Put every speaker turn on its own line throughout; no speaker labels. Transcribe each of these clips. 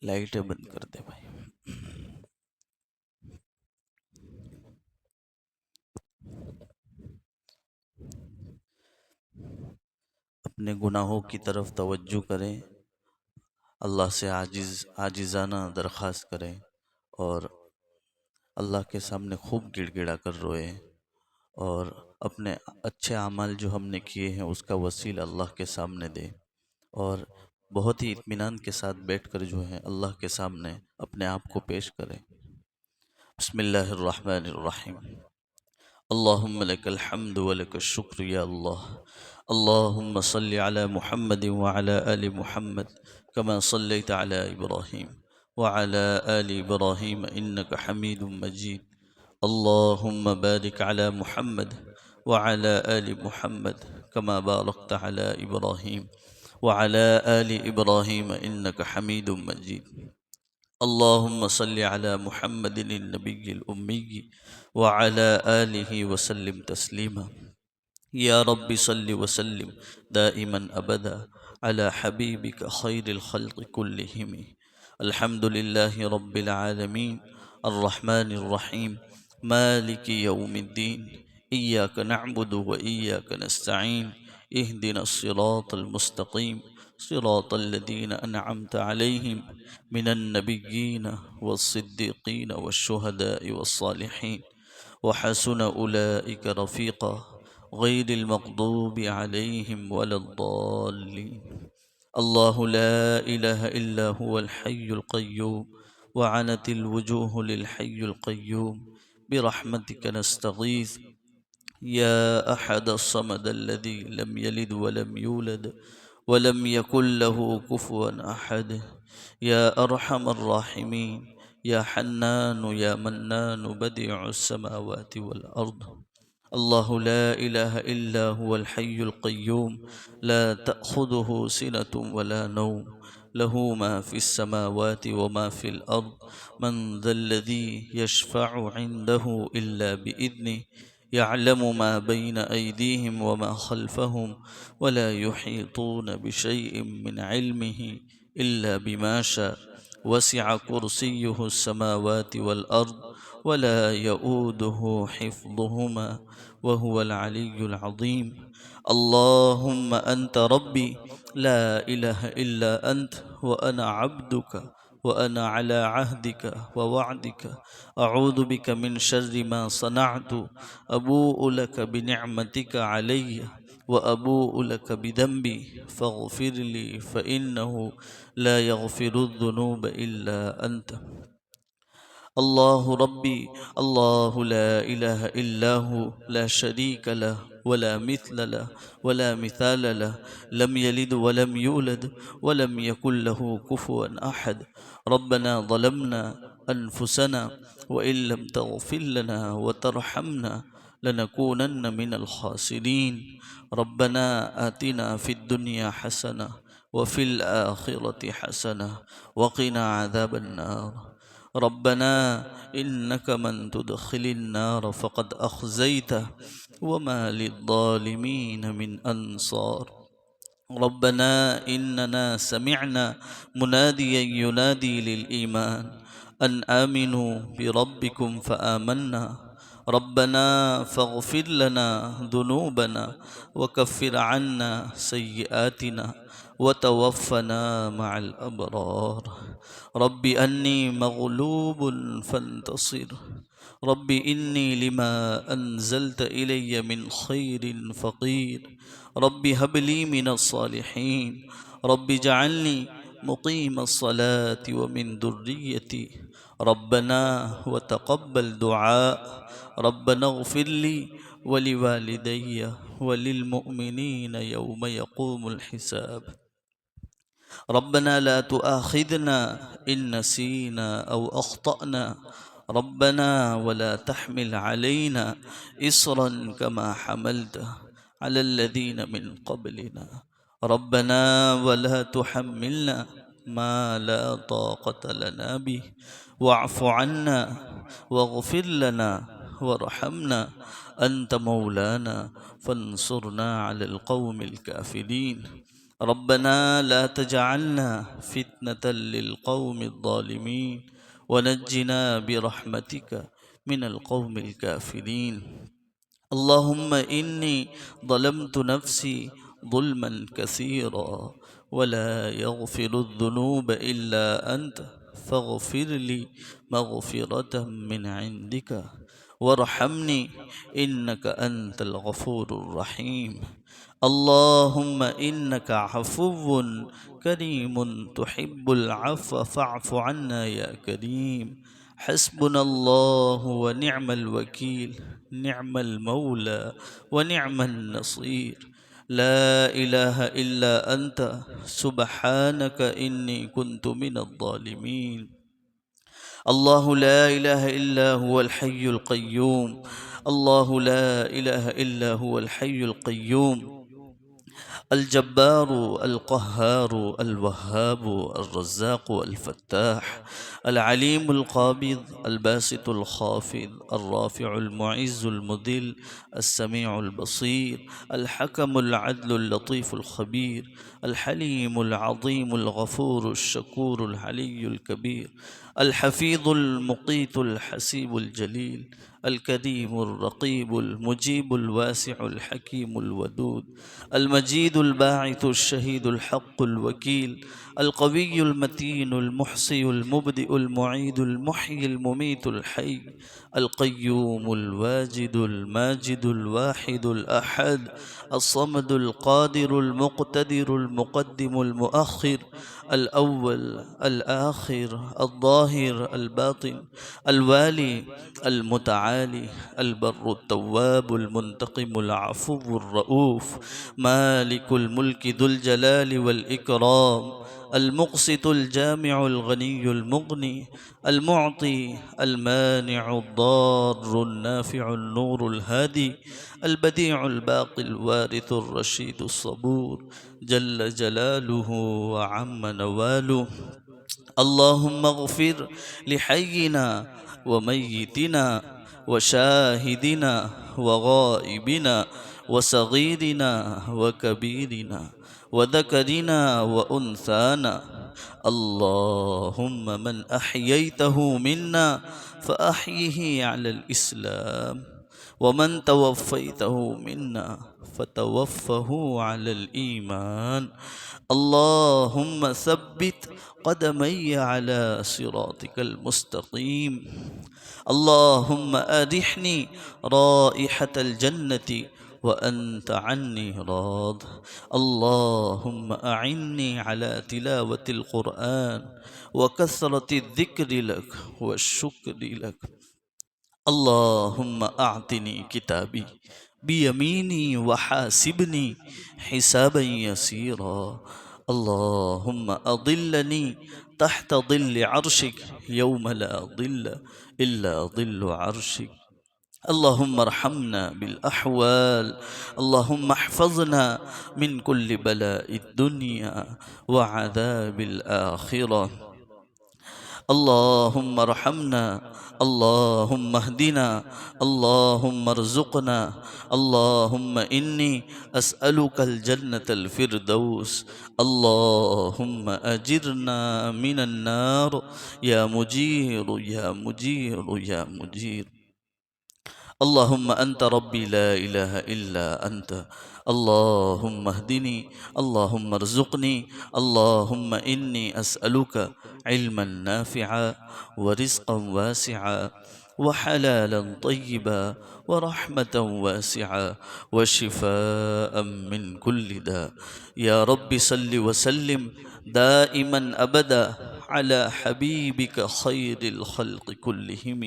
لائٹیں بند کر دے بھائی. اپنے گناہوں کی طرف توجہ کریں، اللہ سے عاجزانہ درخواست کریں، اور اللہ کے سامنے خوب گڑ گڑا کر روئیں، اور اپنے اچھے اعمال جو ہم نے کیے ہیں اس کا وسیلہ اللہ کے سامنے دیں، اور بہت ہی اطمینان کے ساتھ بیٹھ کر جو ہے اللہ کے سامنے اپنے آپ کو پیش کریں. بسم اللہ الرحمن الرحیم. اللهم لك الحمد ولك الشكر يا الله. اللهم صل على محمد وعلى آل محمد كما صليت على إبراهيم وعلى آل إبراهيم إنك حميد مجيد. اللهم بارك على محمد وعلى آل محمد كما باركت على إبراهيم وعلى آل إبراهيم إنك حميد مجيد. اللهم صل على محمد النبي الأمي وعلى آله وسلم تسليما. يا رب صل وسلم دائما أبدا على حبيبك خير الخلق كلهم. الحمد لله رب العالمين الرحمن الرحيم مالك يوم الدين. إياك نعبد وإياك نستعين. اهدنا الصراط المستقيم صراط الذين أنعمت عليهم من النبيين والصديقين والشهداء والصالحين وحسن أولئك رفيقا غير المغضوب عليهم ولا الضالين. الله لا إله إلا هو الحي القيوم وعنت الوجوه للحي القيوم برحمتك نستغيث يا أحد الصمد الذي لم يلد ولم يولد ولم يكن له كفوا أحد. يا أرحم الراحمين يا حنان يا منان بديع السماوات والأرض. الله لا إله إلا هو الحي القيوم لا تأخذه سنة ولا نوم له ما في السماوات وما في الأرض. من ذا الذي يشفع عنده إلا بإذنه يعلم ما بين أيديهم وما خلفهم ولا يحيطون بشيء من علمه إلا بما شاء. وسع كرسيه السماوات والأرض ولا يؤوده حفظهما وهو العلي العظيم. اللهم أنت ربي لا إله إلا أنت وأنا عبدك وأنا على عهدك ووعدك أعوذ بك من شر ما صنعت. أبوء لك بنعمتك علي وأبوء لك بذنبي فاغفر لي فإنه لا يغفر الذنوب إلا أنت. الله ربي الله لا إله إلا هو لا شريك له ولا مثل له ولا مثال له لم يلد ولم يولد ولم يكن له كفوا أحد. ربنا ظلمنا أنفسنا وإن لم تغفر لنا وترحمنا لنكونن من الخاسرين. ربنا آتنا في الدنيا حسنة وفي الآخرة حسنة وقنا عذاب النار. ربنا إنك من تدخل النار فقد أخزيته وما للظالمين من أنصار. ربنا إننا سمعنا مناديا ينادي للإيمان أن آمنوا بربكم فآمنا. ربنا فاغفر لنا ذنوبنا وكفر عنا سيئاتنا وتوفنا مع الأبرار. رب أني مغلوب فانتصر. رب إني لما أنزلت إلي من خير فقير. رب هب لي من الصالحين. رب اجعلني مقيم الصلاة ومن ذريتي. ربنا وتقبل دعاء. ربنا اغفر لي ولوالدي وللمؤمنين يوم يقوم الحساب. ربنا لا تؤاخذنا إن نسينا أو أخطأنا. ربنا ولا تحمل علينا إصرا كما حملته على الذين من قبلنا. ربنا ولا تحملنا ما لا طاقة لنا به واعف عنا واغفر لنا وارحمنا أنت مولانا فانصرنا على القوم الكافرين. ربنا لا تجعلنا فتنة للقوم الظالمين ونجنا برحمتك من القوم الكافرين. اللهم إني ظلمت نفسي ظلما كثيرا ولا يغفر الذنوب إلا أنت فاغفر لي مغفرة من عندك وارحمني إنك أنت الغفور الرحيم. اللهم إنك عفو كريم تحب العفو فاعف عنا يا كريم. حسبنا الله ونعم الوكيل، نعم المولى ونعم النصير. لا إله إلا أنت سبحانك إني كنت من الظالمين. الله لا إله إلا هو الحي القيوم، الله لا إله إلا هو الحي القيوم، الجبار القهار الوهاب الرزاق الفتاح، العليم القابض الباسط الخافض الرافع المعز المذل السميع البصير الحكم العدل اللطيف الخبير، الحليم العظيم الغفور الشكور العلي الكبير، الحفيظ المقيت الحسيب الجليل، الكريم الرقيب المجيب الواسع الحكيم الودود، المجيد الباعث الشهيد الحق الوكيل، القوي المتين المحصي المبدئ المعيد المحيي المميت الحي، القيوم الواجد الماجد الواحد الأحد، الصمد القادر المقتدر المقدم المؤخر، الأول الآخر الظاهر الباطن، الوالي المتعالي، البر التواب المنتقم العفو الرؤوف، مالك الملك ذو الجلال والإكرام، المقسط الجامع الغني المغني، المعطي المانع الضار النافع النور الهادي، البديع الباقي الوارث الرشيد الصبور، جل جلاله وعم نواله. اللهم اغفر لحينا وميتنا وشاهدنا وغائبنا وصغيرنا وكبيرنا وذكرنا وأنثانا. اللهم من أحييته منا فأحيه على الإسلام، ومن توفيته منا فتوفه على الإيمان. اللهم ثبت قدمي على صراطك المستقيم. اللهم أرحني رائحة الجنة وأنت عني راض. اللهم أعني على تلاوة القرآن وكثرة الذكر لك والشكر لك. اللهم أعطني كتابي بيميني وحاسبني حسابا يسيرا. اللهم أظلني تحت ظل عرشك يوم لا ظل إلا ظل عرشك. اللهم ارحمنا بالأحوال. اللهم احفظنا من كل بلاء الدنيا وعذاب الآخرة. اللهم ارحمنا، اللهم اهدنا، اللهم ارزقنا. اللهم إني أسألك الجنة الفردوس. اللهم أجرنا من النار يا مجير يا مجير يا مجير. اللهم أنت ربي لا إله إلا أنت. اللهم اهدني، اللهم ارزقني. اللهم إني أسألك علما نافعا ورزقا واسعا وحلالا طيبا ورحمة واسعة وشفاء من كل داء. يا رب صل وسلم دائما أبدا على حبيبك خير الخلق كلهم.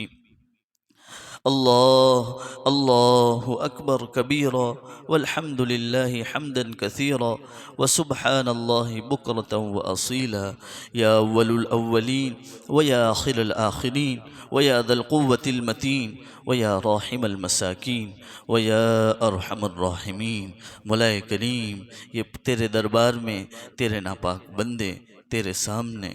الله الله أكبر كبيرا والحمد لله حمدا كثيرا وسبحان الله بكرة وأصيلا. يا أول الأولين ويا آخر الآخرين ويا ذا القوة المتين ويا راحم المساكين ويا أرحم الراحمين. مولا کریم، یہ تیرے دربار میں تیرے ناپاک بندے تیرے سامنے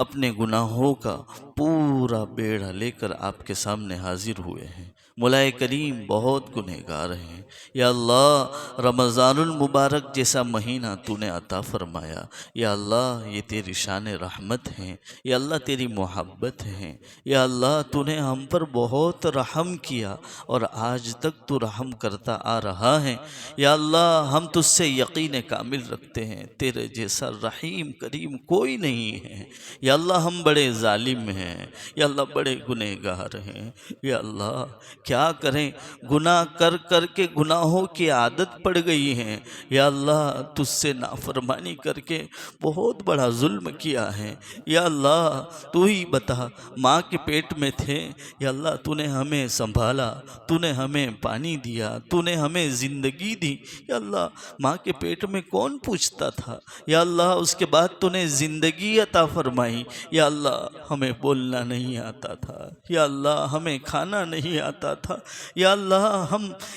اپنے گناہوں کا پورا بیڑا لے کر آپ کے سامنے حاضر ہوئے ہیں. مولا کریم بہت گنہگار ہیں۔ یا اللہ رمضان المبارک جیسا مہینہ تو نے عطا فرمایا، یا اللہ یہ تیری شان رحمت ہیں، یا اللہ تیری محبت ہیں، یا اللہ تو نے ہم پر بہت رحم کیا اور آج تک تو رحم کرتا آ رہا ہے۔ یا اللہ ہم تجھ سے یقین کامل رکھتے ہیں، تیرے جیسا رحیم کریم کوئی نہیں ہے۔ یا اللہ ہم بڑے ظالم ہیں، یا اللہ بڑے گنہگار ہیں۔ یا اللہ کیا کریں، گناہ کر کر کے گناہوں کی عادت پڑ گئی ہے۔ یا اللہ تجھ سے نافرمانی کر کے بہت بڑا ظلم کیا ہے۔ یا اللہ تو ہی بتا، ماں کے پیٹ میں تھے، یا اللہ تو نے ہمیں سنبھالا، تو نے ہمیں پانی دیا، تو نے ہمیں زندگی دی۔ یا اللہ ماں کے پیٹ میں کون پوچھتا تھا، یا اللہ اس کے بعد تو نے زندگی عطا فرمائی۔ یا اللہ ہمیں بولنا نہیں آتا تھا، یا اللہ ہمیں کھانا نہیں آتا تھا، یا اللہ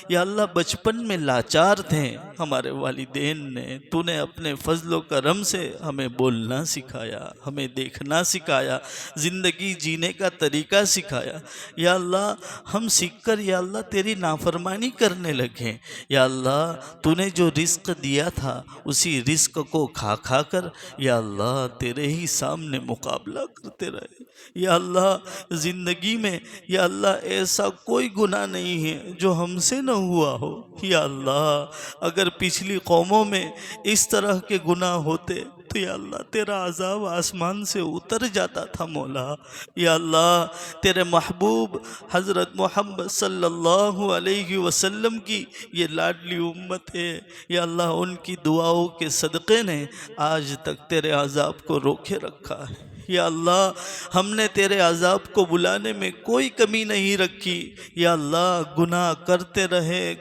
یا اللہ بچپن میں لاچار تھے، ہمارے والدین نے تو نے اپنے فضل و کرم سے ہمیں بولنا سکھایا، ہمیں دیکھنا سکھایا، زندگی جینے کا طریقہ سکھایا۔ یا اللہ ہم سیکھ کر یا اللہ تیری نافرمانی کرنے لگے۔ یا اللہ تو نے جو رزق دیا تھا اسی رزق کو کھا کھا کر یا اللہ تیرے ہی سامنے مقابلہ کرتے رہے۔ یا اللہ زندگی میں یا اللہ ایسا کوئی گناہ نہیں ہے جو ہم سے نہ ہوا ہو۔ یا اللہ اگر پچھلی قوموں میں اس طرح کے گناہ ہوتے تو یا اللہ تیرا عذاب آسمان سے اتر جاتا تھا مولا۔ یا اللہ تیرے محبوب حضرت محمد صلی اللہ علیہ وسلم کی یہ لاڈلی امت ہے، یا اللہ ان کی دعاؤں کے صدقے نے آج تک تیرے عذاب کو روکے رکھا ہے۔ یا اللہ ہم نے تیرے عذاب کو بلانے میں کوئی کمی نہیں رکھی۔ یا اللہ گناہ کرتے رہے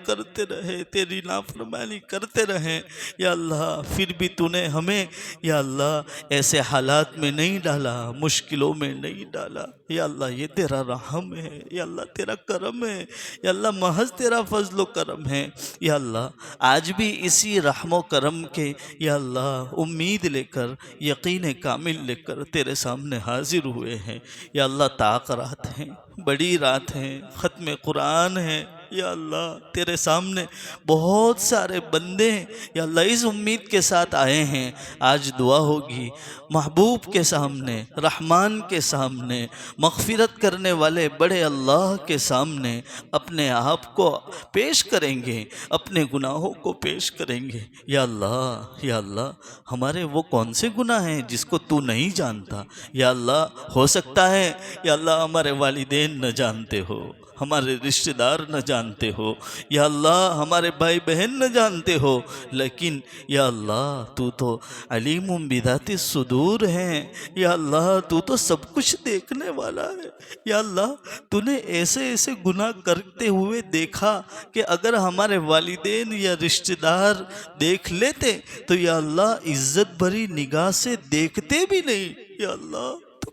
تیری نافرمانی کرتے رہے، یا اللہ پھر بھی تو نے ہمیں یا اللہ ایسے حالات میں نہیں ڈالا، مشکلوں میں نہیں ڈالا۔ یا اللہ یہ تیرا رحم ہے، یا اللہ تیرا کرم ہے، یا اللہ محض تیرا فضل و کرم ہے۔ یا اللہ آج بھی اسی رحم و کرم کے یا اللہ امید لے کر، یقین کامل لے کر تیرے سامنے حاضر ہوئے ہیں۔ یا اللہ طاق رات ہیں، بڑی رات ہیں، ختم قرآن ہے، یا اللہ تیرے سامنے بہت سارے بندے ہیں، یا اللہ اس امید کے ساتھ آئے ہیں آج دعا ہوگی محبوب کے سامنے، رحمان کے سامنے، مغفرت کرنے والے بڑے اللہ کے سامنے اپنے آپ کو پیش کریں گے، اپنے گناہوں کو پیش کریں گے۔ یا اللہ ہمارے وہ کون سے گناہ ہیں جس کو تو نہیں جانتا؟ یا اللہ ہو سکتا ہے یا اللہ ہمارے والدین نہ جانتے ہو، ہمارے رشتہ دار نہ جانتے ہو، یا اللہ ہمارے بھائی بہن نہ جانتے ہو، لیکن یا اللہ تو علیم بذات الصدور ہے۔ یا اللہ تو سب کچھ دیکھنے والا ہے۔ یا اللہ تو نے ایسے گناہ کرتے ہوئے دیکھا کہ اگر ہمارے والدین یا رشتہ دار دیکھ لیتے تو یا اللہ عزت بھری نگاہ سے دیکھتے بھی نہیں۔ یا اللہ تو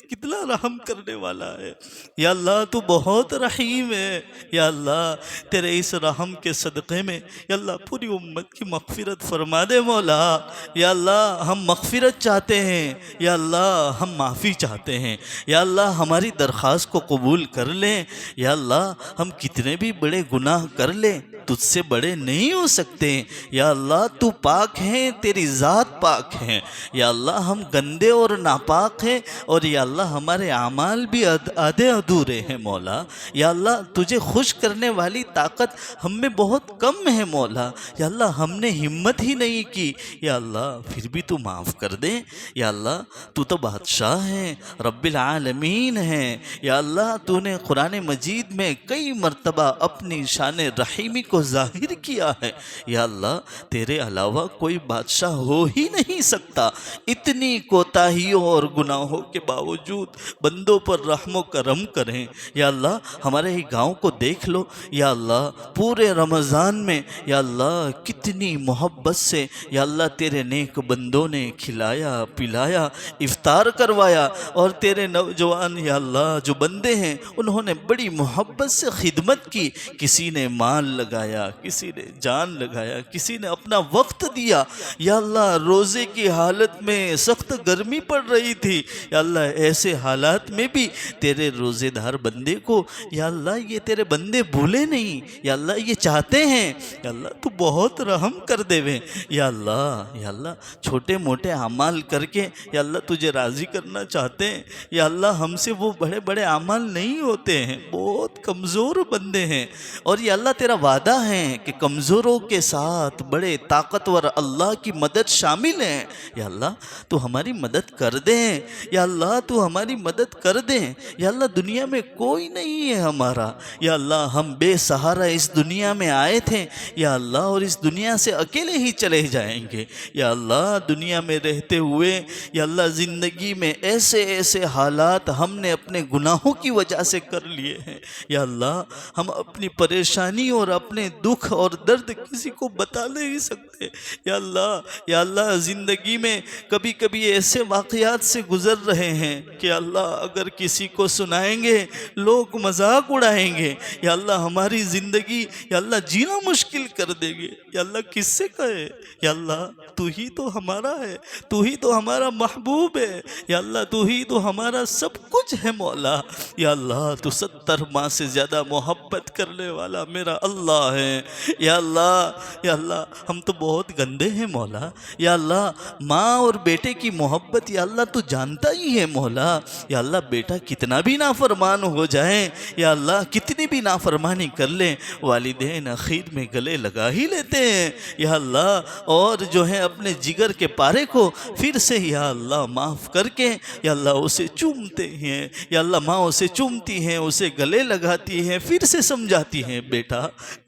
کتنا رحم کرنے والا ہے۔ یا اللہ تو بہت رحیم ہے۔ یا اللہ تیرے اس رحم کے صدقے میں یا اللہ پوری امت کی مغفرت فرما دے مولا۔ یا اللہ ہم مغفرت چاہتے ہیں، یا اللہ ہم معافی چاہتے ہیں، یا اللہ ہماری درخواست کو قبول کر لیں۔ یا اللہ ہم کتنے بھی بڑے گناہ کر لیں تجھ سے بڑے نہیں ہو سکتے۔ یا اللہ تو پاک ہے، تیری ذات پاک ہے۔ یا اللہ ہم گندے اور ناپاک ہیں، اور یا اللہ ہمارے اعمال بھی آدھے ادھورے ہیں مولا۔ یا اللہ تجھے خوش کرنے والی طاقت ہم میں بہت کم ہے مولا۔ یا اللہ ہم نے ہمت ہی نہیں کی۔ یا اللہ پھر بھی تو معاف کر دے۔ یا اللہ تو بادشاہ ہے، رب العالمین ہے۔ یا اللہ تو نے قرآن مجید میں کئی مرتبہ اپنی شان رحیمی کو ظاہر کیا ہے۔ یا اللہ تیرے علاوہ کوئی بادشاہ ہو ہی نہیں سکتا۔ اتنی کوتاہیوں اور گناہوں کے باوجود بندوں پر رحم و کرم کریں۔ یا اللہ ہمارے ہی گاؤں کو دیکھ لو۔ یا اللہ پورے رمضان میں یا اللہ کتنی محبت سے یا اللہ تیرے نیک بندوں نے کھلایا پلایا، افطار کروایا، اور تیرے نوجوان یا اللہ جو بندے ہیں انہوں نے بڑی محبت سے خدمت کی۔ کسی نے مال لگایا، کسی نے جان لگایا، کسی نے اپنا وقت دیا۔ یا اللہ روزے کی حالت میں سخت گرمی پڑ رہی تھی، یا اللہ اللہ ایسے حالات میں بھی تیرے روزے دار بندے کو یا اللہ یہ تیرے بندے بھولے نہیں، یا اللہ یہ چاہتے ہیں یا اللہ تو بہت رحم کر دے وے یا اللہ چھوٹے موٹے اعمال کر کے یا اللہ تجھے راضی کرنا چاہتے ہیں یا اللہ ہم سے وہ بڑے بڑے اعمال نہیں ہوتے ہیں، بہت کمزور بندے ہیں، اور یا اللہ تیرا وعدہ ہے کہ کمزوروں کے ساتھ بڑے طاقتور اللہ کی مدد شامل ہے، یا اللہ تو ہماری مدد کر دیں، یا اللہ تو ہماری مدد کر دیں، یا اللہ دنیا میں کوئی نہیں ہے ہمارا، یا اللہ ہم بے سہارا اس دنیا میں آئے تھے یا اللہ اور اس دنیا سے اکیلے ہی چلے جائیں گے، یا اللہ دنیا میں رہتے ہوئے یا اللہ زندگی میں ایسے ایسے حالات ہم نے اپنے گناہوں کی وجہ سے کر لیے ہیں، یا اللہ ہم اپنی پریشانی اور اپنے دکھ اور درد کسی کو بتا نہیں سکتے، یا اللہ زندگی میں کبھی کبھی ایسے واقعات سے گزر رہے ہیں کہ اللہ اگر کسی کو سنائیں گے لوگ مذاق اڑائیں گے، یا اللہ ہماری زندگی یا اللہ جینا مشکل کر دیں گے، یا اللہ کس سے کہے، یا اللہ تو ہی تو ہمارا ہے، تو ہی تو ہمارا محبوب ہے، یا اللہ تو ہی تو ہمارا سب کچھ ہے مولا، یا اللہ تو 70 ماہ سے زیادہ محبت کرنے والا میرا اللہ ہے، یا اللہ ہم تو بہت گندے ہیں مولا، یا اللہ ماں اور بیٹے کی محبت یا اللہ تو جانتا ہی ہے مولا، یا اللہ بیٹا کتنا بھی نافرمان ہو جائے یا اللہ کتنی بھی نافرمانی کر لیں والدین آخر میں گلے لگا ہی لیتے ہیں یا اللہ، اور جو ہے اپنے جگر کے پارے کو پھر سے یا اللہ معاف کر کے یا اللہ اسے چومتے ہیں، یا اللہ ماں اسے چومتی ہیں، اسے گلے لگاتی ہیں، پھر سے سمجھاتی ہیں بیٹا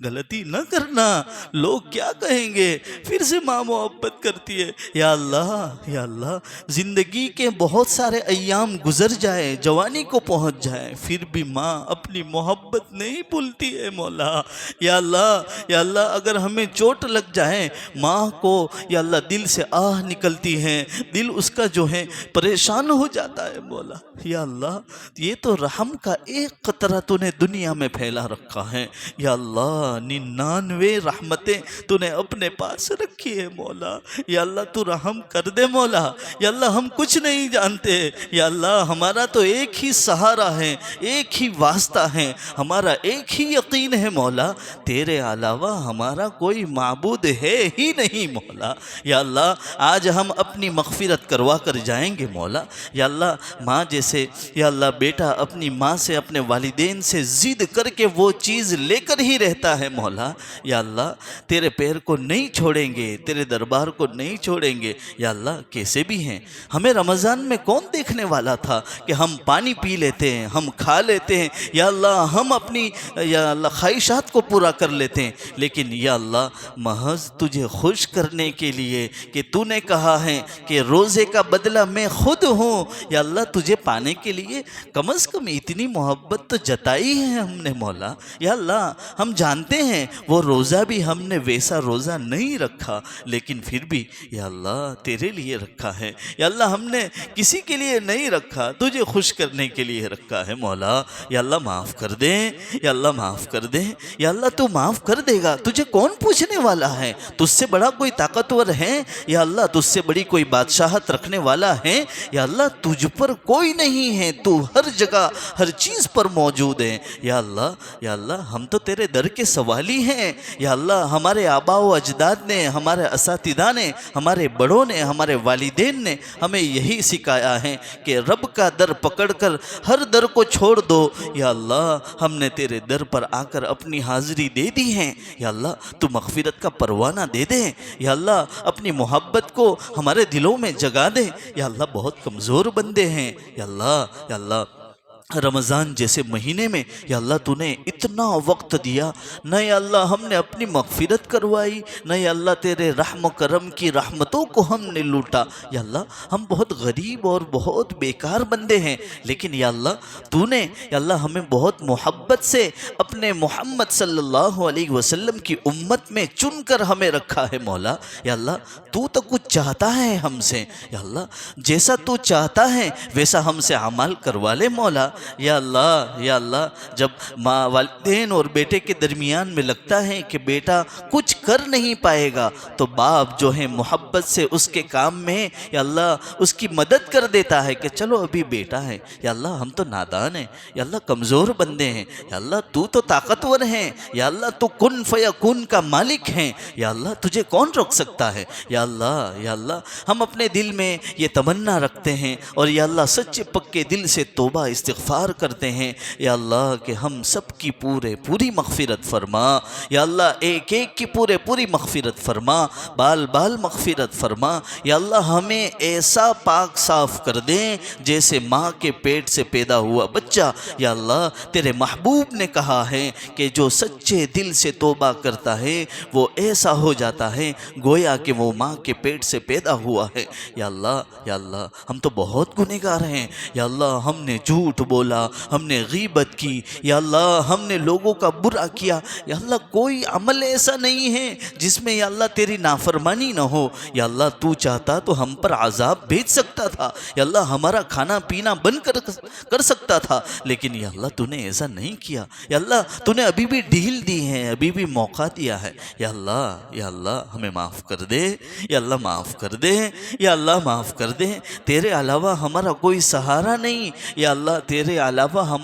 غلطی نہ کرنا، لوگ کیا کہیں گے، پھر سے ماں محبت کرتی ہے یا اللہ زندگی کے بہت سارے ایام گزر جائے، جوانی کو پہنچ جائے، پھر بھی ماں اپنی محبت نہیں بھولتی ہے مولا، یا اللہ اگر ہمیں چوٹ لگ جائے ماں کو یا اللہ دل سے آہ نکلتی ہے، دل اس کا جو ہے پریشان ہو جاتا ہے مولا، یا اللہ یہ تو رحم کا ایک قطرہ تو نے دنیا میں پھیلا رکھا ہے یا اللہ، 99 رحمتیں تو نے اپنے پاس رکھی ہے مولا، یا اللہ تو رحم کر دے مولا، یا اللہ ہم کچھ نہیں جانتے، یا اللہ ہمارا تو ایک ہی سہارا ہے، ایک ہی واسطہ ہے، ہمارا ایک ہی یقین ہے مولا، تیرے علاوہ ہمارا کوئی معبود ہے ہی نہیں مولا، یا اللہ آج ہم اپنی مغفرت کروا کر جائیں گے مولا، یا اللہ ماں جیسے یا اللہ بیٹا اپنی ماں سے اپنے والدین سے ضد کر کے وہ چیز لے کر ہی رہتا ہے مولا، یا اللہ تیرے پیر کو نہیں چھوڑیں گے، تیرے دربار کو نہیں چھوڑیں گے، یا اللہ کیسے بھی ہیں، ہمیں رمضان میں کون دیکھنے والا تھا کہ ہم پانی پی لیتے ہیں، ہم کھا لیتے ہیں، یا اللہ ہم اپنی یا اللہ خواہشات کو پورا کر لیتے ہیں، لیکن یا اللہ محض تجھے خوش کرنے کے لیے کہ تو نے کہا ہے کہ روزے کا بدلہ میں خود ہوں، یا اللہ تجھے پانے کے لیے کم از کم اتنی محبت تو جتائی ہے ہم نے مولا، یا اللہ ہم جانتے ہیں وہ روزہ بھی ہم نے ویسا روزہ نہیں رکھا، لیکن پھر بھی یا اللہ تیرے لیے رکھا ہے، یا اللہ ہم نے کسی کے لیے نہیں رکھا، تجھے خوش کرنے کے لیے رکھا ہے مولا، یا اللہ معاف کر دیں، یا اللہ معاف کر دیں، یا اللہ تو معاف کر دے گا، تجھے کون پوچھنے والا ہے، تجھ سے بڑا کوئی طاقتور ہے یا اللہ، تجھ سے بڑی کوئی بادشاہت رکھنے والا ہے یا اللہ، تجھ پر کوئی نہیں ہے، تو ہر جگہ ہر چیز پر موجود ہے، یا اللہ ہم تو تیرے در کے سوالی ہیں، یا اللہ ہمارے آباء و اجداد نے، ہمارے اساتذہ نے، ہمارے بڑوں نے، ہمارے والدین نے ہمیں یہی سکھایا ہے کہ رب کا در پکڑ کر ہر در کو چھوڑ دو، یا اللہ ہم نے تیرے در پر آ کر اپنی حاضری دے دی ہے، یا اللہ تو مغفرت کا پروانہ دے دے، یا اللہ اپنی محبت کو ہمارے دلوں میں جگا دے، یا اللہ بہت کمزور بندے ہیں، یا اللہ رمضان جیسے مہینے میں یا اللہ تو نے اتنا وقت دیا، نہ یا اللہ ہم نے اپنی مغفرت کروائی، نہ یا اللہ تیرے رحم و کرم کی رحمتوں کو ہم نے لوٹا، یا اللہ ہم بہت غریب اور بہت بیکار بندے ہیں، لیکن یا اللہ تو نے یا اللہ ہمیں بہت محبت سے اپنے محمد صلی اللہ علیہ وسلم کی امت میں چن کر ہمیں رکھا ہے مولا، یا اللہ تو کچھ چاہتا ہے ہم سے، یا اللہ جیسا تو چاہتا ہے ویسا ہم سے اعمال کروا لے مولا، یا اللہ یا اللہ، جب ماں والدین اور بیٹے کے درمیان میں لگتا ہے کہ بیٹا کچھ کر نہیں پائے گا تو باپ جو ہے محبت سے اس کے کام میں یا اللہ اس کی مدد کر دیتا ہے کہ چلو ابھی بیٹا ہے، یا اللہ ہم تو نادان ہیں، یا اللہ کمزور بندے ہیں، یا اللہ تو طاقتور ہیں، یا اللہ تو کن فیکون کا مالک ہیں، یا اللہ تجھے کون روک سکتا ہے؟ یا اللہ ہم اپنے دل میں یہ تمنا رکھتے ہیں اور یا اللہ سچے پکے دل سے توبہ استغفار کرتے ہیں، یا اللہ کہ ہم سب کی پوری مغفرت فرما، یا اللہ ایک ایک کی پوری مغفرت فرما، بال بال مغفرت فرما، یا اللہ ہمیں ایسا پاک صاف کر دیں جیسے ماں کے پیٹ سے پیدا ہوا بچہ۔ یا اللہ تیرے محبوب نے کہا ہے کہ جو سچے دل سے توبہ کرتا ہے وہ ایسا ہو جاتا ہے گویا کہ وہ ماں کے پیٹ سے پیدا ہوا ہے۔ یا اللہ ہم تو بہت گنہگار ہیں، یا اللہ ہم نے جھوٹ بولا، ہم نے غیبت کی، یا اللہ ہم نے لوگوں کا برا کیا، یا اللہ کوئی عمل ایسا نہیں ہے جس میں یا اللہ تیری نافرمانی نہ ہو۔ یا اللہ تو چاہتا تو ہم پر عذاب بھیج سکتا تھا، یا اللہ ہمارا کھانا پینا بند کر سکتا تھا، لیکن یا اللہ تو نے ایسا نہیں کیا۔ یا اللہ تو نے ابھی بھی ڈھیل دی ہے، ابھی بھی موقع دیا ہے۔ یا اللہ ہمیں معاف کر دے، یا اللہ معاف کر دے، یا اللہ معاف کر دے۔ تیرے علاوہ ہمارا کوئی سہارا نہیں، یا اللہ تیرے علاوہ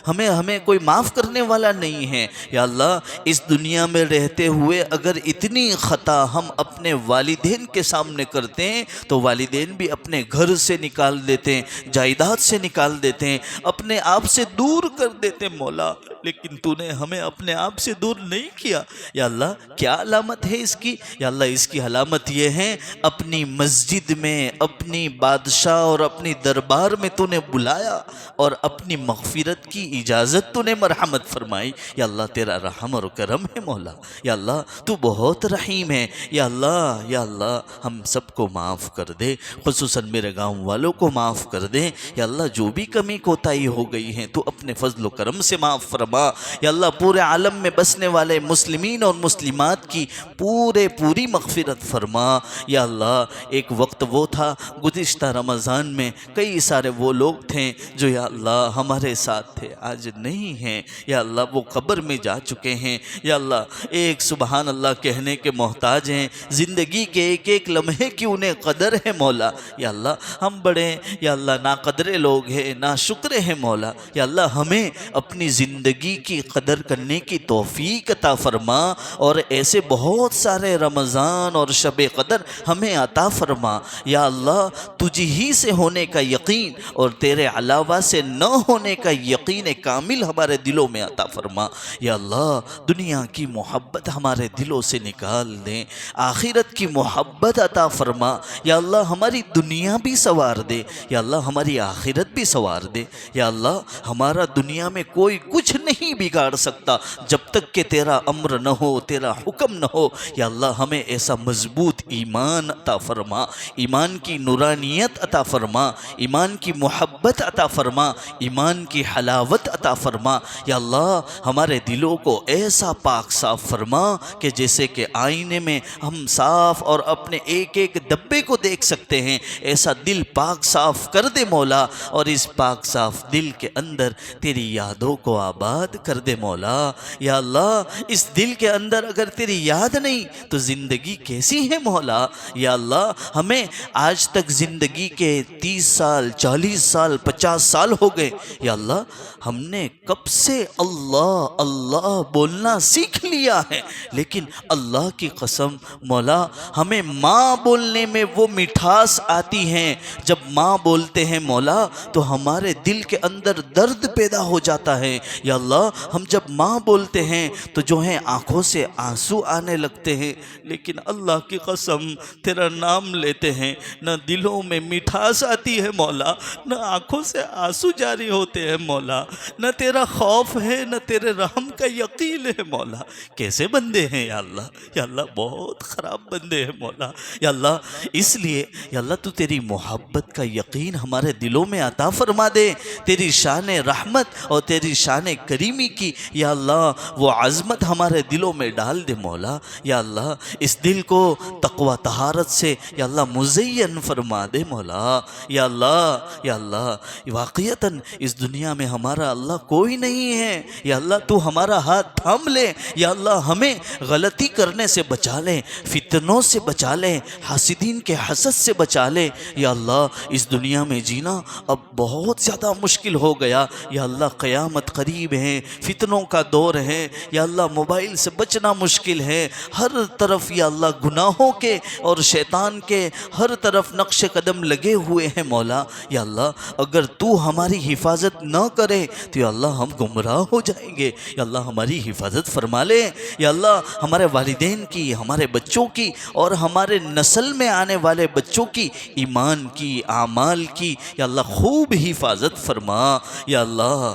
ہمیں کوئی معاف کرنے والا نہیں ہے۔ یا اللہ اس دنیا میں رہتے ہوئے اگر اتنی خطا ہم اپنے والدین کے سامنے کرتے ہیں تو والدین بھی اپنے گھر سے نکال دیتے ہیں، جائیداد سے نکال دیتے ہیں، اپنے آپ سے دور کر دیتے ہیں مولا، لیکن تو نے ہمیں اپنے آپ سے دور نہیں کیا۔ یا اللہ کیا علامت ہے اس کی؟ یا اللہ اس کی علامت یہ ہے اپنی مسجد میں اپنی بادشاہ اور اپنی دربار میں تو نے بلایا اور اپنی مغفرت کی اجازت تو نے مرحمت فرمائی۔ یا اللہ تیرا رحم اور کرم ہے مولا، یا اللہ تو بہت رحیم ہے۔ یا اللہ ہم سب کو معاف کر دے، خصوصاً میرے گاؤں والوں کو معاف کر دے۔ یا اللہ جو بھی کمی کوتاہی ہو گئی ہیں تو اپنے فضل و کرم سے معاف فرما۔ یا اللہ پورے عالم میں بسنے والے مسلمین اور مسلمات کی پوری مغفرت فرما۔ یا اللہ ایک وقت وہ تھا گزشتہ رمضان میں کئی سارے وہ لوگ تھے جو یا اللہ ہمارے ساتھ تھے، آج نہیں ہیں، یا اللہ وہ قبر میں جا چکے ہیں۔ یا اللہ ایک سبحان اللہ کہنے کے محتاج ہیں، زندگی کے ایک ایک لمحے کی انہیں قدر ہے مولا۔ یا اللہ ہم بڑے یا اللہ ناقدرے لوگ ہیں، نا شکر ہیں مولا۔ یا اللہ ہمیں اپنی زندگی کی قدر کرنے کی توفیق عطا فرما اور ایسے بہت سارے رمضان اور شب قدر ہمیں عطا فرما۔ یا اللہ تجھ ہی سے ہونے کا یقین اور تیرے علاوہ سے نہ ہونے کا یقین کامل ہمارے دلوں میں عطا فرما۔ یا اللہ دنیا کی محبت ہمارے دلوں سے نکال دیں، آخرت کی محبت عطا فرما۔ یا اللہ ہماری دنیا بھی سنوار دے، یا اللہ ہماری آخرت بھی سنوار دے۔ یا اللہ ہمارا دنیا میں کوئی کچھ نہیں بگاڑ سکتا جب تک کہ تیرا امر نہ ہو، تیرا حکم نہ ہو۔ یا اللہ ہمیں ایسا مضبوط ایمان عطا فرما، ایمان کی نورانیت عطا فرما، ایمان کی محبت عطا فرما، ایمان کی حلاوت عطا فرما۔ یا اللہ ہمارے دلوں کو ایسا پاک صاف فرما کہ جیسے کہ آئینے میں ہم صاف اور اپنے ایک ایک دبے کو دیکھ سکتے ہیں، ایسا دل پاک صاف کر دے مولا، اور اس پاک صاف دل کے اندر تیری یادوں کو آباد کر دے مولا۔ یا اللہ اس دل کے اندر اگر تیری یاد نہیں تو زندگی کیسی ہے مولا۔ یا اللہ ہمیں آج تک زندگی کے 30 سال 40 سال 50 سال ہو گئے، یا اللہ ہم نے کب سے اللہ اللہ بولنا سیکھ لیا ہے، لیکن اللہ کی قسم مولا ہمیں ماں بولنے میں وہ مٹھاس آتی ہے، جب ماں بولتے ہیں مولا تو ہمارے دل کے اندر درد پیدا ہو جاتا ہے۔ یا اللہ ہم جب ماں بولتے ہیں تو جو ہیں آنکھوں سے آنسو آنے لگتے ہیں، لیکن اللہ کی قسم تیرا نام لیتے ہیں نہ دلوں میں مٹھاس آتی ہے مولا، نہ آنکھوں سے آنسو جاری ہوتے ہیں مولا، نہ تیرا خوف ہے نہ تیرے رحم کا یقین ہے مولا۔ کیسے بندے ہیں یا اللہ، یا اللہ بہت خراب بندے ہیں مولا۔ یا اللہ اس لیے یا اللہ تو تیری محبت کا یقین ہمارے دلوں میں عطا فرما دے، تیری شان رحمت اور تیری شان کریمی کی یا اللہ وہ عظمت ہمارے دلوں میں ڈال دے مولا. یا اللہ اس دل کو تقوی طہارت سے یا اللہ مزین فرما دے مولا. یا اللہ واقعتاً اس دنیا میں ہمارا اللہ کوئی نہیں ہے. یا اللہ تو ہمارا ہاتھ تھام لے. یا اللہ ہمیں غلطی کرنے سے بچا لے, فتنوں سے بچا لے, حاسدین کے حسد سے بچا لے. یا اللہ اس دنیا میں جینا اب بہت زیادہ مشکل ہو گیا. یا اللہ قیامت قریب ہے, فتنوں کا دور ہے. یا اللہ موبائل سے بچنا مشکل ہے. ہر طرف یا اللہ گناہوں کے اور شیطان کے ہر طرف نقش قدم لگے ہوئے ہیں مولا. یا اللہ اگر تو ہماری حفاظت نہ کرے تو یا اللہ ہم گمراہ ہو جائیں گے. یا اللہ ہماری حفاظت فرما لے. یا اللہ ہمارے والدین کی, ہمارے بچوں کی اور ہمارے نسل میں آنے والے بچوں کی ایمان کی, اعمال کی یا اللہ خوب حفاظت فرما. یا اللہ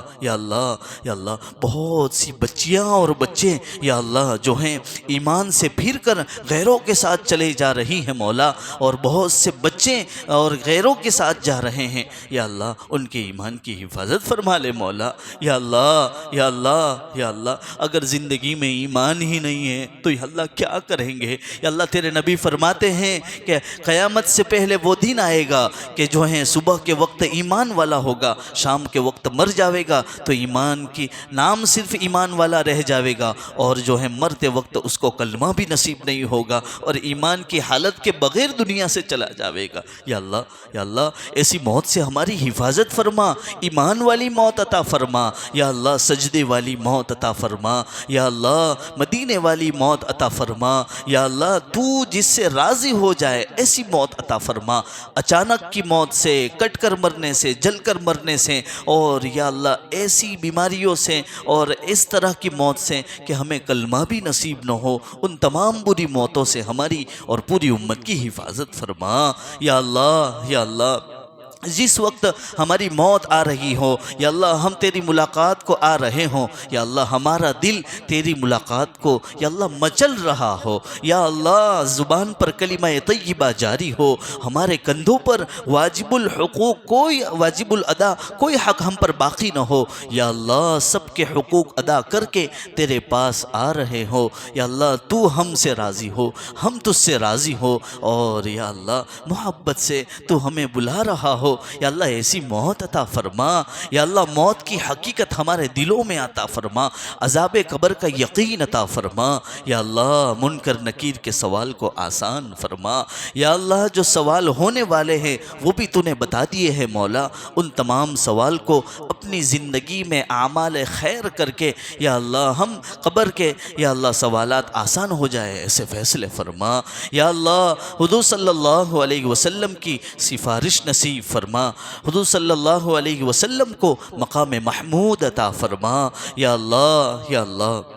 بہت سی بچیاں اور بچے یا اللہ جو ہیں ایمان سے پھر کر غیروں کے ساتھ چلے جا رہی ہیں مولا, اور بہت سے بچے اور غیروں کے ساتھ جا رہے ہیں. یا اللہ ان کے ایمان کی حفاظت فرما لے مولا. یا اللہ اگر زندگی میں ایمان ہی نہیں ہے تو یا اللہ کیا کریں گے. یا اللہ تیرے نبی فرماتے ہیں کہ قیامت سے پہلے وہ دن آئے گا کہ جو ہے صبح کے وقت ایمان والا ہوگا, شام کے وقت مر جاوے گا تو ایمان کی نام صرف ایمان والا رہ جاوے گا, اور جو ہے مرتے وقت اس کو کلمہ بھی نصیب نہیں ہوگا اور ایمان کی حالت کے بغیر دنیا سے چلا جاوے گا. یا اللہ ایسی موت سے ہماری حفاظت فرما, ایمان والی موت عطا فرما. یا اللہ سجدے والی موت عطا فرما. یا اللہ مدینے والی موت عطا فرما. یا اللہ تو جس سے راضی ہو جائے ایسی موت عطا فرما. اچانک کی موت سے, کٹ کر مرنے سے, جل کر مرنے سے, اور یا اللہ ایسی بیماریوں سے اور اس طرح کی موت سے کہ ہمیں کلمہ بھی نصیب نہ ہو, ان تمام بری موتوں سے ہماری اور پوری امت کی حفاظت فرما. یا اللہ جس وقت ہماری موت آ رہی ہو یا اللہ ہم تیری ملاقات کو آ رہے ہوں, یا اللہ ہمارا دل تیری ملاقات کو یا اللہ مچل رہا ہو. یا اللہ زبان پر کلمہ طیبہ جاری ہو, ہمارے کندھوں پر واجب الحقوق کوئی واجب الادا کوئی حق ہم پر باقی نہ ہو. یا اللہ سب کے حقوق ادا کر کے تیرے پاس آ رہے ہو. یا اللہ تو ہم سے راضی ہو, ہم تجھ سے راضی ہو, اور یا اللہ محبت سے تو ہمیں بلا رہا ہو. یا اللہ ایسی موت عطا فرما. یا اللہ موت کی حقیقت ہمارے دلوں میں عطا فرما, عذاب قبر کا یقین عطا فرما. یا اللہ منکر نکیر کے سوال کو آسان فرما. یا اللہ جو سوال ہونے والے ہیں وہ بھی تو نے بتا دیے ہیں مولا, ان تمام سوال کو اپنی زندگی میں اعمال خیر کر کے یا اللہ ہم قبر کے یا اللہ سوالات آسان ہو جائے ایسے فیصلے فرما. یا اللہ حضور صلی اللہ علیہ وسلم کی سفارش نصیب فرما, حضور صلی اللہ علیہ وسلم کو مقام محمود عطا فرما. یا اللہ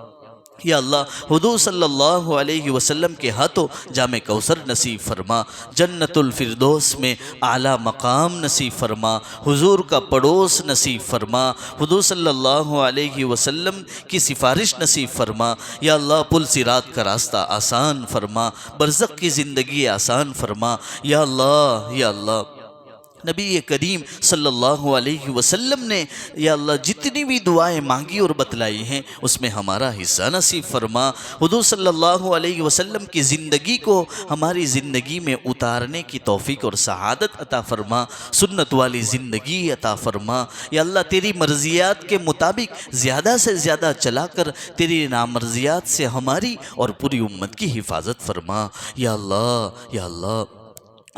حضور صلی اللہ علیہ وسلم کے ہاتھوں جام کوثر نصیب فرما, جنت الفردوس میں اعلیٰ مقام نصیب فرما, حضور کا پڑوس نصیب فرما, حضور صلی اللہ علیہ وسلم کی سفارش نصیب فرما. یا اللہ پل صراط کا راستہ آسان فرما, برزخ کی زندگی آسان فرما. یا اللہ نبی کریم صلی اللہ علیہ وسلم نے یا اللہ جتنی بھی دعائیں مانگی اور بتلائی ہیں اس میں ہمارا حصہ نصیب فرما. حضور صلی اللہ علیہ وسلم کی زندگی کو ہماری زندگی میں اتارنے کی توفیق اور سعادت عطا فرما, سنت والی زندگی عطا فرما. یا اللہ تیری مرضیات کے مطابق زیادہ سے زیادہ چلا کر تیری نامرضیات سے ہماری اور پوری امت کی حفاظت فرما. یا اللہ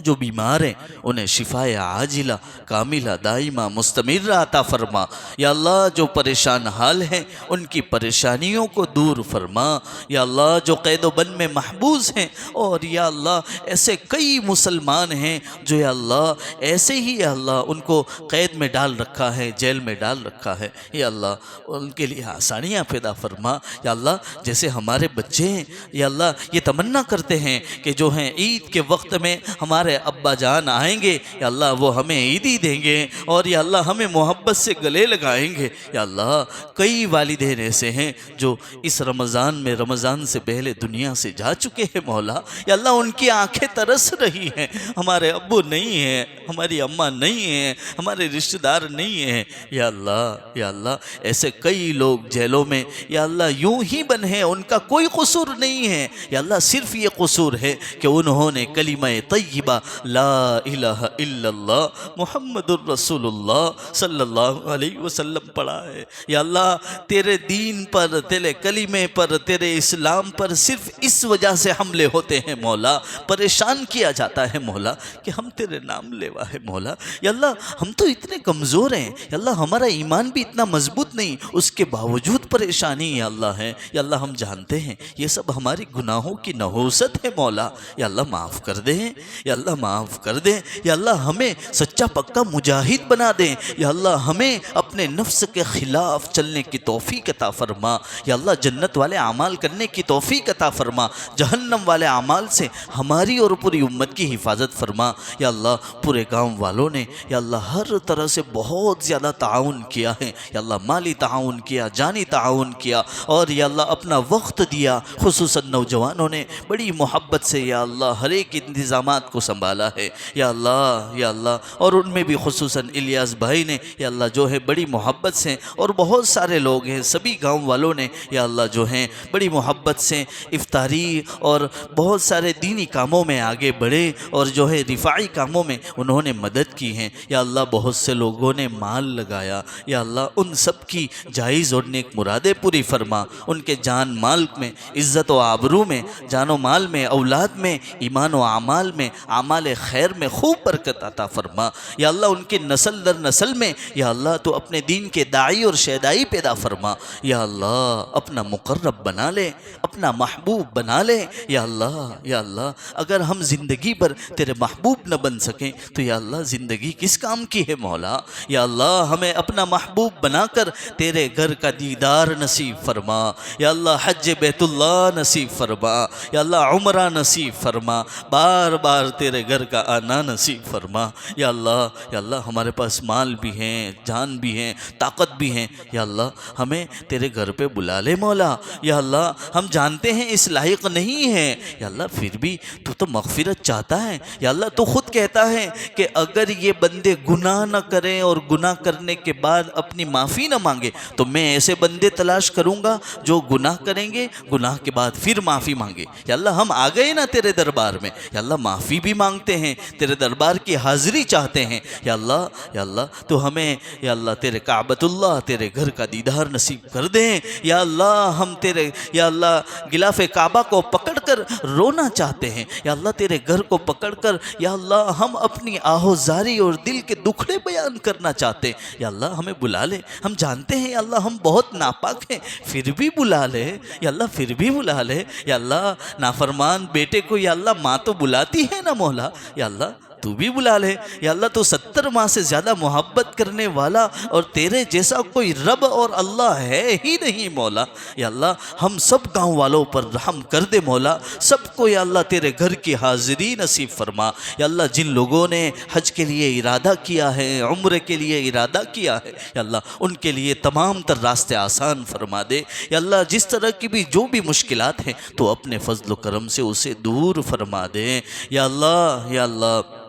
جو بیمار ہیں انہیں شفائے عاجلہ کاملہ دائمہ مستمرہ عطا فرما. یا اللہ جو پریشان حال ہیں ان کی پریشانیوں کو دور فرما. یا اللہ جو قید و بند میں محبوس ہیں, اور یا اللہ ایسے کئی مسلمان ہیں جو یا اللہ ایسے ہی یا اللہ ان کو قید میں ڈال رکھا ہے, جیل میں ڈال رکھا ہے, یا اللہ ان کے لیے آسانیاں پیدا فرما. یا اللہ جیسے ہمارے بچے ہیں یا اللہ یہ تمنا کرتے ہیں کہ جو ہیں عید کے وقت میں ہمارے ہمارے ابا جان آئیں گے یا اللہ وہ ہمیں عیدی دیں گے اور یا اللہ ہمیں محبت سے گلے لگائیں گے یا اللہ کئی والدین ایسے ہیں جو اس رمضان میں رمضان سے پہلے دنیا سے جا چکے ہیں مولا یا اللہ ان کی آنکھیں ترس رہی ہیں ہمارے ابو نہیں ہیں ہماری اماں نہیں ہیں ہمارے رشتہ دار نہیں ہیں یا اللہ ایسے کئی لوگ جیلوں میں یا اللہ یوں ہی بنے ہیں ان کا کوئی قصور نہیں ہے یا اللہ صرف یہ قصور ہے کہ انہوں نے کلمہ طیبہ لا الہ الا اللہ محمد الرسول اللہ صلی اللہ علیہ وسلم پڑھا ہے یا اللہ تیرے دین پر تیرے کلمے پر تیرے اسلام پر صرف اس وجہ سے حملے ہوتے ہیں مولا پریشان کیا جاتا ہے مولا کہ ہم تیرے نام لیوا ہے مولا یا اللہ ہم تو اتنے کمزور ہیں یا اللہ ہمارا ایمان بھی اتنا مضبوط نہیں اس کے باوجود پریشانی یا اللہ ہے یا اللہ ہم جانتے ہیں یہ سب ہماری گناہوں کی نحوست ہے مولا یا اللہ معاف کر دیں یا اللہ معاف کر دیں یا اللہ ہمیں سچا پکا مجاہد بنا دیں یا اللہ ہمیں اپنے نفس کے خلاف چلنے کی توفیق عطا فرما یا اللہ جنت والے اعمال کرنے کی توفیق عطا فرما جہنم والے اعمال سے ہماری اور پوری امت کی حفاظت فرما یا اللہ پورے گاؤں والوں نے یا اللہ ہر طرح سے بہت زیادہ تعاون کیا ہے یا اللہ مالی تعاون کیا جانی تعاون کیا اور یا اللہ اپنا وقت دیا خصوصاً نوجوانوں نے بڑی محبت سے یا اللہ ہر ایک انتظامات کو سنبھالا ہے یا اللہ اور ان میں بھی خصوصاً الیاس بھائی نے یا اللہ جو ہے بڑی محبت سے اور بہت سارے لوگ ہیں سبھی گاؤں والوں نے یا اللہ جو ہیں بڑی محبت سے افطاری اور بہت سارے دینی کاموں میں آگے بڑھے اور جو ہے رفاعی کاموں میں انہوں نے مدد کی ہیں یا اللہ بہت سے لوگوں نے مال لگایا یا اللہ ان سب کی جائز اور نیک مرادیں پوری فرما ان کے جان مال میں عزت و آبرو میں جان و مال میں اولاد میں ایمان و اعمال میں اعمال خیر میں خوب برکت عطا فرما یا اللہ ان کی نسل در نسل میں یا اللہ تو اپنے دین کے داعی اور شیدائی پیدا فرما یا اللہ اپنا مقرب بنا لے اپنا محبوب بنا لے یا اللہ اگر ہم زندگی پر تیرے محبوب نہ بن سکیں تو یا اللہ زندگی کس کام کی ہے مولا یا اللہ ہمیں اپنا محبوب بنا کر تیرے گھر کا دیدار نصیب فرما یا اللہ حج بیت اللہ نصیب فرما یا اللہ عمرہ نصیب فرما بار بار تیرے گھر کا آنا نصیب فرما یا اللہ ہمارے پاس مال بھی ہیں جان بھی ہیں طاقت بھی ہیں یا اللہ ہمیں تیرے گھر پہ بلا لے مولا یا اللہ ہم جانتے ہیں اس لائق نہیں ہے یا اللہ پھر بھی تو مغفرت چاہتا ہے یا اللہ تو خود کہتا ہے کہ اگر یہ بندے گناہ نہ کریں اور گناہ کرنے کے بعد اپنی معافی نہ مانگے تو میں ایسے بندے تلاش کروں گا جو گناہ کریں گے گناہ کے بعد پھر معافی مانگے یا اللہ ہم آ گئے نا تیرے دربار میں یا اللہ معافی بھی مانگتے ہیں تیرے دربار کی حاضری چاہتے ہیں یا اللہ تو ہمیں یا اللہ تیرے کعبۃ اللہ تیرے گھر کا دیدار نصیب کر دیں یا اللہ ہم تیرے یا اللہ غلاف کعبہ کو پکڑ کر رونا چاہتے ہیں یا اللہ تیرے گھر کو پکڑ کر یا اللہ ہم اپنی آہوزاری اور دل کے دکھڑے بیان کرنا چاہتے ہیں یا اللہ ہمیں بلا لے ہم جانتے ہیں یا اللہ ہم بہت ناپاک ہیں پھر بھی بلا لے یا اللہ پھر بھی بلا لے یا اللہ نافرمان بیٹے کو یا اللہ ماں تو بلاتی ہے نا مولا یا اللہ تو بھی بلا لے یا اللہ تو 70 ماہ سے زیادہ محبت کرنے والا اور تیرے جیسا کوئی رب اور اللہ ہے ہی نہیں مولا یا اللہ ہم سب گاؤں والوں پر رحم کر دے مولا سب کو یا اللہ تیرے گھر کی حاضری نصیب فرما یا اللہ جن لوگوں نے حج کے لیے ارادہ کیا ہے عمرے کے لیے ارادہ کیا ہے یا اللہ ان کے لیے تمام تر راستے آسان فرما دے یا اللہ جس طرح کی بھی جو بھی مشکلات ہیں تو اپنے فضل و کرم سے اسے دور فرما دے یا اللہ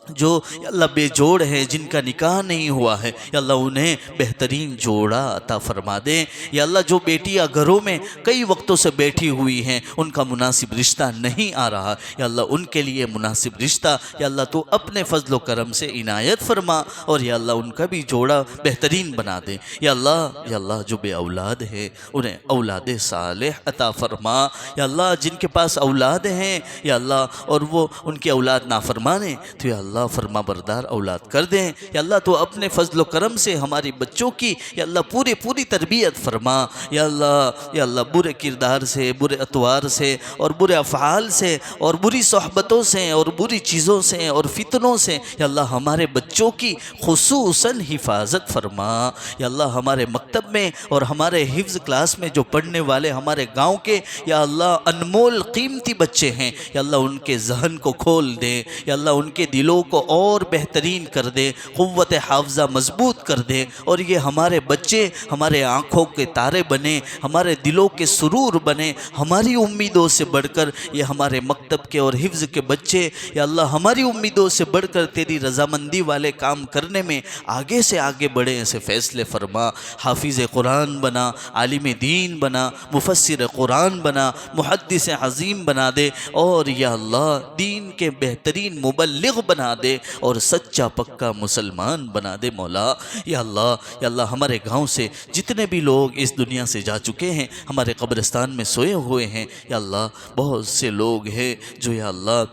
جو یا اللہ بے جوڑ ہے جن کا نکاح نہیں ہوا ہے یا اللہ انہیں بہترین جوڑا عطا فرما دیں یا اللہ جو بیٹیاں گھروں میں کئی وقتوں سے بیٹھی ہوئی ہیں ان کا مناسب رشتہ نہیں آ رہا یا اللہ ان کے لیے مناسب رشتہ یا اللہ تو اپنے فضل و کرم سے عنایت فرما اور یا اللہ ان کا بھی جوڑا بہترین بنا دیں یا اللہ جو بے اولاد ہے انہیں اولاد صالح عطا فرما یا اللہ جن کے پاس اولاد ہیں یا اللہ اور وہ ان کی اولاد نافرمان ہیں تو یا اللہ اللہ فرما بردار اولاد کر دیں۔ یا اللہ تو اپنے فضل و کرم سے ہماری بچوں کی یا اللہ پوری تربیت فرما۔ یا اللہ برے کردار سے، برے اطوار سے اور برے افعال سے اور بری صحبتوں سے اور بری چیزوں سے اور فتنوں سے یا اللہ ہمارے بچوں کی خصوصاً حفاظت فرما۔ یا اللہ ہمارے مکتب میں اور ہمارے حفظ کلاس میں جو پڑھنے والے ہمارے گاؤں کے یا اللہ انمول قیمتی بچے ہیں یا اللہ ان کے ذہن کو کھول دے، یا اللہ ان کے دلوں کو اور بہترین کر دے، قوت حافظہ مضبوط کر دے، اور یہ ہمارے بچے ہمارے آنکھوں کے تارے بنے، ہمارے دلوں کے سرور بنے۔ ہماری امیدوں سے بڑھ کر یہ ہمارے مکتب کے اور حفظ کے بچے یا اللہ ہماری امیدوں سے بڑھ کر تیری رضامندی والے کام کرنے میں آگے سے آگے بڑھے، ایسے فیصلے فرما۔ حافظ قرآن بنا، عالم دین بنا، مفسر قرآن بنا، محدث عظیم بنا دے، اور یا اللہ دین کے بہترین مبلغ بنا دے اور سچا پکا مسلمان بنا دے مولا۔ یا اللہ ہمارے گاؤں سے جتنے بھی لوگ اس دنیا سے جا چکے ہیں، ہمارے قبرستان میں سوئے ہوئے ہیں، یا اللہ بہت سے لوگ ہیں جو یا اللہ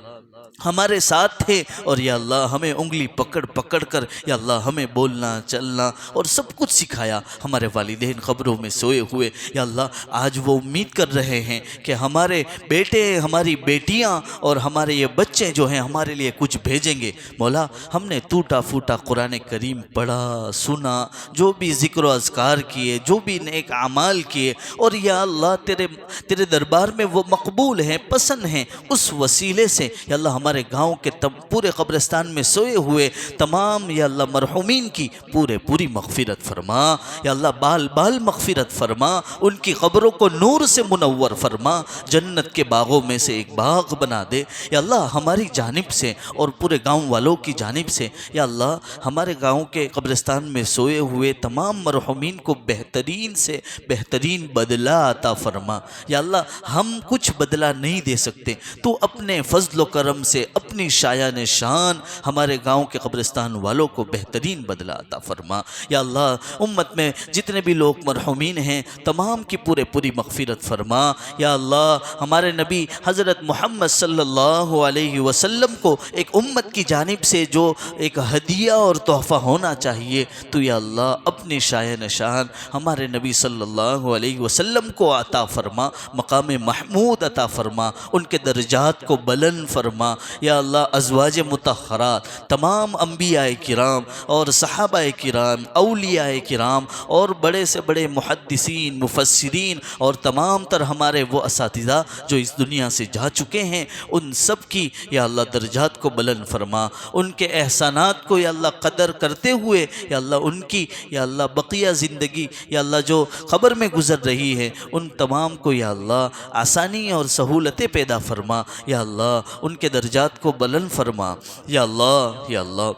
ہمارے ساتھ تھے، اور یا اللہ ہمیں انگلی پکڑ کر یا اللہ ہمیں بولنا چلنا اور سب کچھ سکھایا۔ ہمارے والدین قبروں میں سوئے ہوئے یا اللہ آج وہ امید کر رہے ہیں کہ ہمارے بیٹے، ہماری بیٹیاں اور ہمارے یہ بچے جو ہیں ہمارے لیے کچھ بھیجیں گے۔ مولا ہم نے ٹوٹا پھوٹا قرآن کریم پڑھا، سنا، جو بھی ذکر و اذکار کیے، جو بھی نیک اعمال کیے، اور یا اللہ تیرے دربار میں وہ مقبول ہیں، پسند ہیں، اس وسیلے سے یا اللہ ہمارے گاؤں کے پورے قبرستان میں سوئے ہوئے تمام یا اللہ مرحومین کی پوری مغفرت فرما۔ یا اللہ بال مغفرت فرما، ان کی قبروں کو نور سے منور فرما، جنت کے باغوں میں سے ایک باغ بنا دے۔ یا اللہ ہماری جانب سے اور پورے گاؤں والوں کی جانب سے یا اللہ ہمارے گاؤں کے قبرستان میں سوئے ہوئے تمام مرحومین کو بہترین سے بہترین بدلہ عطا فرما۔ یا اللہ ہم کچھ بدلہ نہیں دے سکتے، تو اپنے فضل و کرم سے اپنی شایان شان ہمارے گاؤں کے قبرستان والوں کو بہترین بدلہ عطا فرما۔ یا اللہ امت میں جتنے بھی لوگ مرحومین ہیں تمام کی پوری مغفرت فرما۔ یا اللہ ہمارے نبی حضرت محمد صلی اللہ علیہ وسلم کو ایک امت کی جانب سے جو ایک ہدیہ اور تحفہ ہونا چاہیے، تو یا اللہ اپنی شایان شان ہمارے نبی صلی اللہ علیہ وسلم کو عطا فرما، مقام محمود عطا فرما، ان کے درجات کو بلند فرما۔ یا اللہ ازواج مطہرات، تمام انبیاء کرام اور صحابہ کرام، اولیاء کرام اور بڑے سے بڑے محدثین، مفسرین اور تمام تر ہمارے وہ اساتذہ جو اس دنیا سے جا چکے ہیں، ان سب کی یا اللہ درجات کو بلند فرما، ان کے احسانات کو یا اللہ قدر کرتے ہوئے یا اللہ ان کی یا اللہ بقیہ زندگی یا اللہ جو قبر میں گزر رہی ہے ان تمام کو یا اللہ آسانی اور سہولتیں پیدا فرما۔ یا اللہ ان کے درجات کو بلند فرما۔ یا اللہ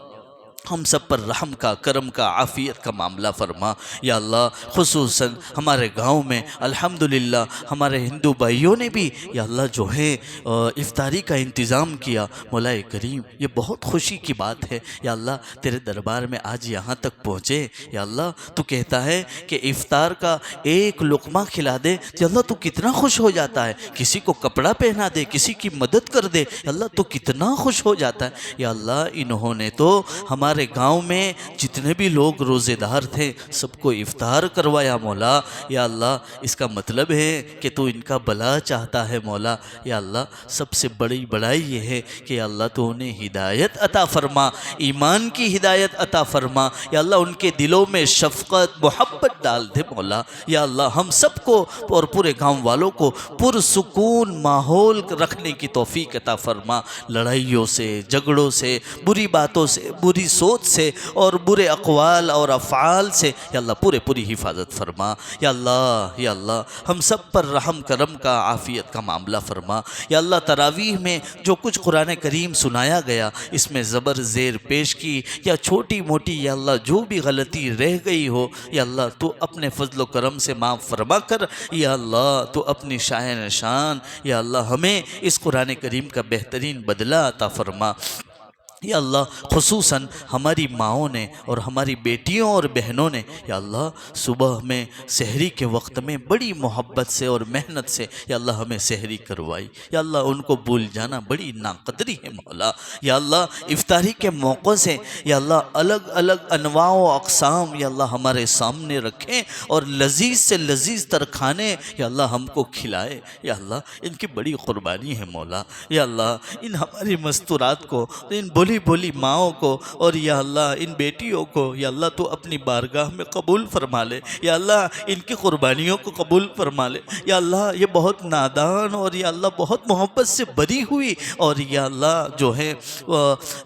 ہم سب پر رحم کا، کرم کا، عافیت کا معاملہ فرما۔ یا اللہ خصوصاً ہمارے گاؤں میں الحمدللہ ہمارے ہندو بھائیوں نے بھی یا اللہ جو ہے افطاری کا انتظام کیا۔ مولا کریم یہ بہت خوشی کی بات ہے یا اللہ تیرے دربار میں آج یہاں تک پہنچے۔ یا اللہ تو کہتا ہے کہ افطار کا ایک لقمہ کھلا دے یا اللہ تو کتنا خوش ہو جاتا ہے، کسی کو کپڑا پہنا دے، کسی کی مدد کر دے یا اللہ تو کتنا خوش ہو جاتا ہے۔ یا اللہ انہوں نے تو ہمارے گاؤں میں جتنے بھی لوگ روزے دار تھے سب کو افطار کروایا مولا۔ یا اللہ اس کا مطلب ہے کہ تو ان کا بھلا چاہتا ہے مولا۔ یا اللہ سب سے بڑی بڑائی یہ ہے کہ یا اللہ تو انہیں ہدایت عطا فرما، ایمان کی ہدایت عطا فرما۔ یا اللہ ان کے دلوں میں شفقت محبت ڈال دے مولا۔ یا اللہ ہم سب کو اور پورے گاؤں والوں کو پرسکون ماحول رکھنے کی توفیق عطا فرما، لڑائیوں سے، جھگڑوں سے، بری باتوں سے، بری سوچ سے اور برے اقوال اور افعال سے یا اللہ پوری حفاظت فرما۔ یا اللہ ہم سب پر رحم کرم کا، عافیت کا معاملہ فرما۔ یا اللہ تراویح میں جو کچھ قرآن کریم سنایا گیا اس میں زبر زیر پیش کی یا چھوٹی موٹی یا اللہ جو بھی غلطی رہ گئی ہو یا اللہ تو اپنے فضل و کرم سے معاف فرما کر۔ یا اللہ تو اپنی شایان شان یا اللہ ہمیں اس قرآن کریم کا بہترین بدلہ عطا فرما۔ یا اللہ خصوصاً ہماری ماؤں نے اور ہماری بیٹیوں اور بہنوں نے یا اللہ صبح میں سحری کے وقت میں بڑی محبت سے اور محنت سے یا اللہ ہمیں سحری کروائی، یا اللہ ان کو بھول جانا بڑی ناقدری ہے مولا۔ یا اللہ افطاری کے موقع سے یا اللہ الگ الگ انواع و اقسام یا اللہ ہمارے سامنے رکھیں اور لذیذ سے لذیذ تر کھانے یا اللہ ہم کو کھلائے، یا اللہ ان کی بڑی قربانی ہے مولا۔ یا اللہ ان ہماری مستورات کو، ان بولی بولی ماؤں کو اور یا اللہ ان بیٹیوں کو یا اللہ تو اپنی بارگاہ میں قبول فرما لے، یا اللہ ان کی قربانیوں کو قبول فرما لے۔ یا اللہ یہ بہت نادان اور یا اللہ بہت محبت سے بری ہوئی اور یا اللہ جو ہے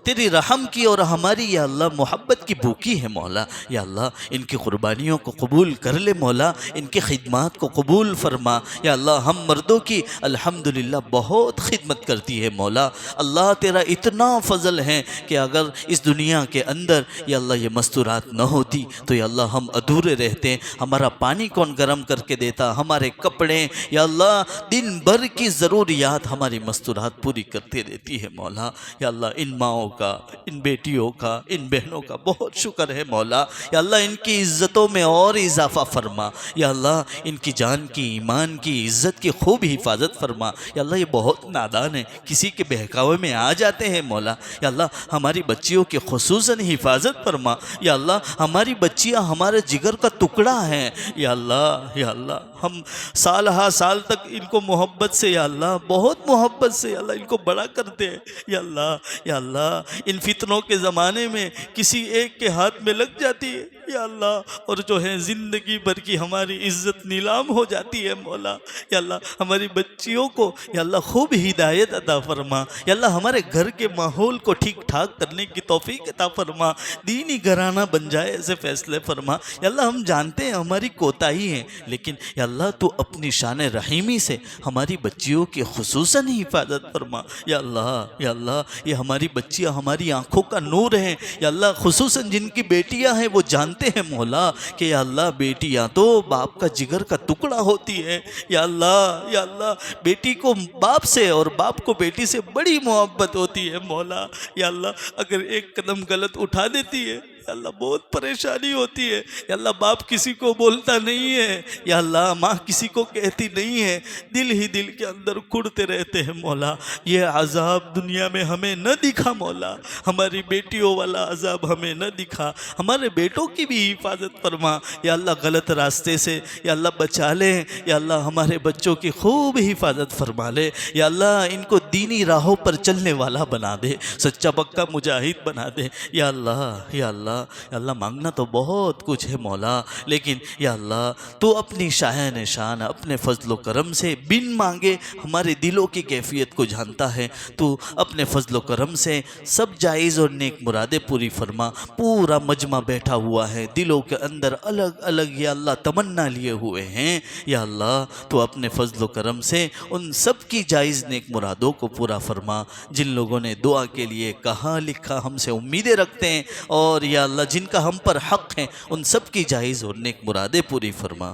تیری رحم کی اور ہماری یا اللہ محبت کی بھوکی ہے مولا۔ یا اللہ ان کی قربانیوں کو قبول کر لے مولا، ان کی خدمات کو قبول فرما۔ یا اللہ ہم مردوں کی الحمدللہ بہت خدمت کرتی ہے مولا۔ اللہ تیرا اتنا فضل ہے کہ اگر اس دنیا کے اندر یا اللہ یہ مستورات نہ ہوتی تو یا اللہ ہم ادھورے رہتے، ہمارا پانی کون گرم کر کے دیتا، ہمارے کپڑے یا اللہ دن بھر کی ضروریات ہماری مستورات پوری کرتے رہتی ہے مولا۔ یا اللہ ان ماؤں کا، ان بیٹیوں کا، ان بہنوں کا بہت شکر ہے مولا۔ یا اللہ ان کی عزتوں میں اور اضافہ فرما، یا اللہ ان کی جان کی، ایمان کی، عزت کی خوب حفاظت فرما۔ یا اللہ یہ بہت نادان ہے، کسی کے بہکاوے میں آ جاتے ہیں مولا۔ یا اللہ ہماری بچیوں کی خصوصاً حفاظت فرما۔ یا اللہ ہماری بچیاں ہمارے جگر کا ٹکڑا ہیں، یا اللہ ہم سال ہا سال تک ان کو محبت سے یا اللہ بہت محبت سے یا اللہ ان کو بڑا کرتے ہیں۔ یا اللہ ان فتنوں کے زمانے میں کسی ایک کے ہاتھ میں لگ جاتی ہے یا اللہ اور جو ہے زندگی بھر کی ہماری عزت نیلام ہو جاتی ہے مولا۔ یا اللہ ہماری بچیوں کو یا اللہ خوب ہدایت عطا فرما، یا اللہ ہمارے گھر کے ماحول کو ٹھیک ٹھاک کرنے کی توفیق عطا فرما، دینی گھرانہ بن جائے ایسے فیصلے فرما۔ یا اللہ ہم جانتے ہیں ہماری کوتاہی ہے، لیکن یا اللہ تو اپنی شان رحیمی سے ہماری بچیوں کی خصوصاً حفاظت فرما۔ یا اللہ یہ ہماری بچیاں ہماری آنکھوں کا نور ہیں، یا اللہ خصوصاً جن کی بیٹیاں ہیں وہ جانتے ہیں مولا کہ یا اللہ بیٹیاں تو باپ کا جگر کا ٹکڑا ہوتی ہے۔ یا اللہ بیٹی کو باپ سے اور باپ کو بیٹی سے بڑی محبت ہوتی ہے مولا۔ یا اللہ اگر ایک قدم غلط اٹھا دیتی ہے یا اللہ بہت پریشانی ہوتی ہے۔ یا اللہ باپ کسی کو بولتا نہیں ہے، یا اللہ ماں کسی کو کہتی نہیں ہے، دل ہی دل کے اندر کڑتے رہتے ہیں مولا۔ یہ عذاب دنیا میں ہمیں نہ دکھا مولا، ہماری بیٹیوں والا عذاب ہمیں نہ دکھا، ہمارے بیٹوں کی بھی حفاظت فرما۔ یا اللہ غلط راستے سے یا اللہ بچا لے، یا اللہ ہمارے بچوں کی خوب حفاظت فرما لے۔ یا اللہ ان کو دینی راہوں پر چلنے والا بنا دے، سچا پکا مجاہد بنا دے۔ یا اللہ مانگنا تو بہت کچھ ہے مولا، لیکن یا اللہ تو اپنی شاہن شان اپنے فضل و کرم سے بن مانگے ہمارے دلوں کی کیفیت کو جانتا ہے، تو اپنے فضل و کرم سے سب جائز اور نیک مرادیں پوری فرما۔ پورا مجمع بیٹھا ہوا ہے، دلوں کے اندر الگ الگ یا اللہ تمنا لیے ہوئے ہیں، یا اللہ تو اپنے فضل و کرم سے ان سب کی جائز نیک مرادوں کو پورا فرما۔ جن لوگوں نے دعا کے لیے کہا لکھا ہم سے امیدیں رکھتے ہیں اور یا اللہ جن کا ہم پر حق ہے ان سب کی جائز اور نیک مرادیں پوری فرما۔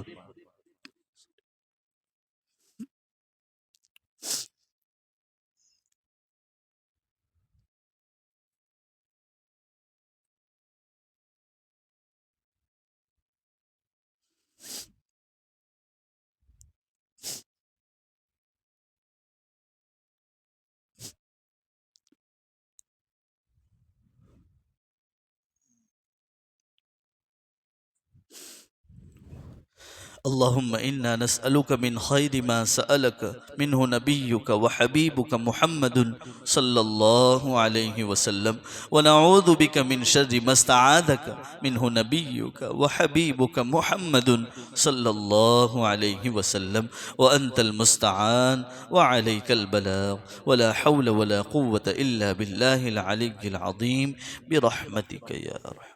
اللهم إنا نسألك من خير ما سألك منه نبيك وحبيبك محمد صلى الله عليه وسلم، ونعوذ بك من شر ما استعاذك منه نبيك وحبيبك محمد صلى الله عليه وسلم، وأنت المستعان وعليك البلاغ، ولا حول ولا قوة إلا بالله العلي العظيم برحمتك يا أرحم